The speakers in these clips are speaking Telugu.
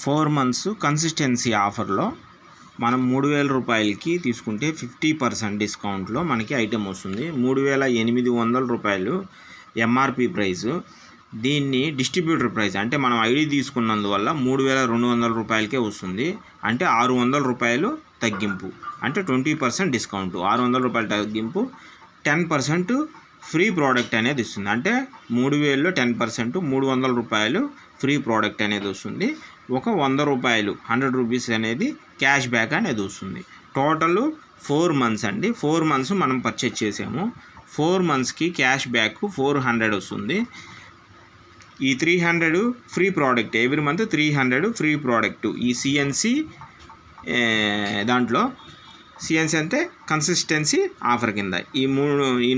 4 months కన్సిస్టెన్సీ ఆఫర్లో మనం 3000 రూపాయలకి తీసుకుంటే 50% డిస్కౌంట్లో మనకి ఐటెం వస్తుంది. 3800 రూపాయలు ఎంఆర్పి ప్రైస్. దీన్ని డిస్ట్రిబ్యూటర్ ప్రైస్ అంటే మనం ఐడి తీసుకున్నందువల్ల 3200 రూపాయలకే వస్తుంది. అంటే 600 రూపాయలు తగ్గింపు, అంటే 20% డిస్కౌంట్. 600 రూపాయల తగ్గింపు, 10% ఫ్రీ ప్రోడక్ట్ అనేది ఇస్తుంది. అంటే 3000లో 10% 300 రూపాయలు ఫ్రీ ప్రోడక్ట్ అనేది వస్తుంది. ఒక 100 రూపాయలు 100 రూపీస్ అనేది క్యాష్ బ్యాక్ అనేది వస్తుంది. టోటల్ 4 months అండి. 4 months మనం పర్చేజ్ చేసాము. 4 monthsకి క్యాష్ బ్యాక్ 400 వస్తుంది. ఈ 300 free product, every month 300 free product. ఈ సిఎన్సి దాంట్లో సిఎన్సి అంటే కన్సిస్టెన్సీ ఆఫర్ కింద ఈ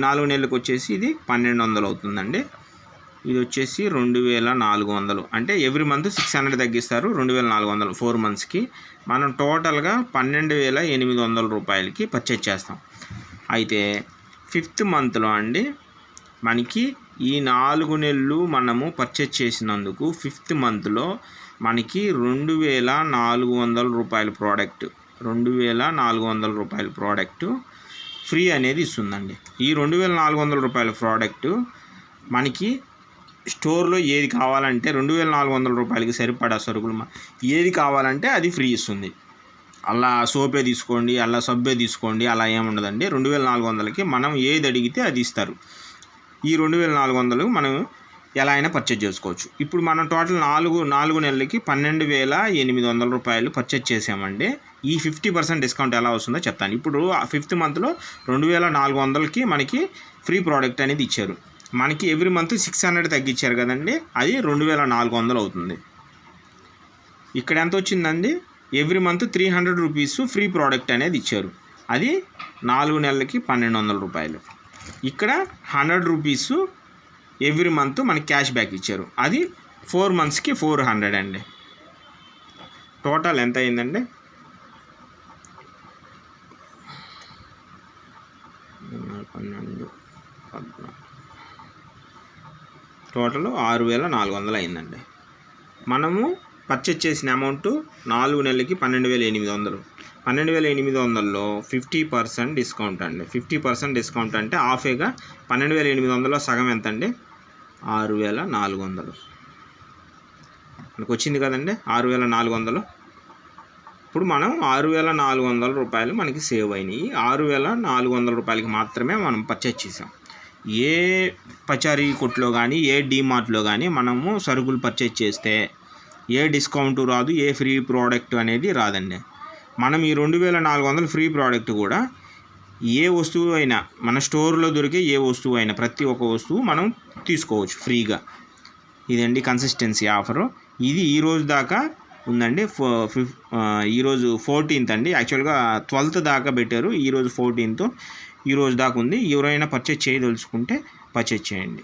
4 నెలలకు వచ్చేసి ఇది 1200 అవుతుందండి. ఇది వచ్చేసి 2400. అంటే ఎవ్రీ మంత్ 600 తగ్గిస్తారు. 2400 4 monthsకి మనం టోటల్గా 12800 రూపాయలకి పర్చేజ్ చేస్తాం. అయితే 5th monthలో అండి మనకి ఈ 4 నెలలు మనము పర్చేజ్ చేసినందుకు 5th monthలో మనకి 2400 రూపాయల ప్రోడక్ట్, 2400 రూపాయల ప్రోడక్ట్ ఫ్రీ అనేది ఇస్తుందండి. ఈ 2400 రూపాయల ప్రోడక్ట్ మనకి స్టోర్లో ఏది కావాలంటే 2400 రూపాయలకి సరిపడా సరుకులు ఏది కావాలంటే అది ఫ్రీ ఇస్తుంది. అలా సోపే తీసుకోండి, అలా సబ్బే తీసుకోండి, అలా ఏముండదండి. 2400కి మనం ఏది అడిగితే అది ఇస్తారు. ఈ 2400 మనం ఎలా అయినా పర్చేజ్ చేసుకోవచ్చు. ఇప్పుడు మనం టోటల్ 4 నెలలకి 12800 రూపాయలు పర్చేజ్ చేసామండి. ఈ 50% డిస్కౌంట్ ఎలా వస్తుందో చెప్తాను. ఇప్పుడు 5th monthలో 2400కి మనకి ఫ్రీ ప్రోడక్ట్ అనేది ఇచ్చారు. మనకి ఎవ్రీ మంత్ 600 తగ్గించారు కదండి, అది 2400 అవుతుంది. ఇక్కడ ఎంత వచ్చిందండి, every month 300 rupees free product అనేది ఇచ్చారు. అది 4 నెలలకి 1200 రూపాయలు. ఇక్కడ 100 రూపీస్ ఎవ్రీ మంత్ మనకి క్యాష్ బ్యాక్ ఇచ్చారు. అది 4 monthsకి 400 అండి. టోటల్ ఎంత అయిందండి, టోటల్ 6400 అయిందండి. మనము పర్చేజ్ చేసిన అమౌంట్ 4 నెలలకి 12800. 12800లో 50% డిస్కౌంట్ అండి. 50% డిస్కౌంట్ అంటే హాఫేగా 12800లో సగం ఎంత అండి, 6400 మనకు వచ్చింది కదండి. 6400. ఇప్పుడు మనం 6400 రూపాయలు మనకి సేవ్ అయినాయి. 6400 రూపాయలకి మాత్రమే మనం పర్చేజ్ చేసాం. ఏ పచారీ కొట్లో కానీ ఏ డీమార్ట్లో కానీ మనము సరుకులు పర్చేజ్ చేస్తే ఏ డిస్కౌంట్ రాదు, ఏ ఫ్రీ ప్రోడక్ట్ అనేది రాదండి. మనం ఈ 2400 ఫ్రీ ప్రోడక్ట్ కూడా ఏ వస్తువు అయినా మన స్టోర్లో దొరికే ఏ వస్తువు అయినా ప్రతి ఒక్క వస్తువు మనం తీసుకోవచ్చు ఫ్రీగా. ఇదండి కన్సిస్టెన్సీ ఆఫరు. ఇది ఈరోజు దాకా ఉందండి. ఈరోజు 14th అండి. యాక్చువల్గా 12th దాకా పెట్టారు. ఈరోజు 14th. ఈరోజు దాకా ఉంది. ఎవరైనా పర్చేజ్ చేయదలుచుకుంటే పర్చేజ్ చేయండి.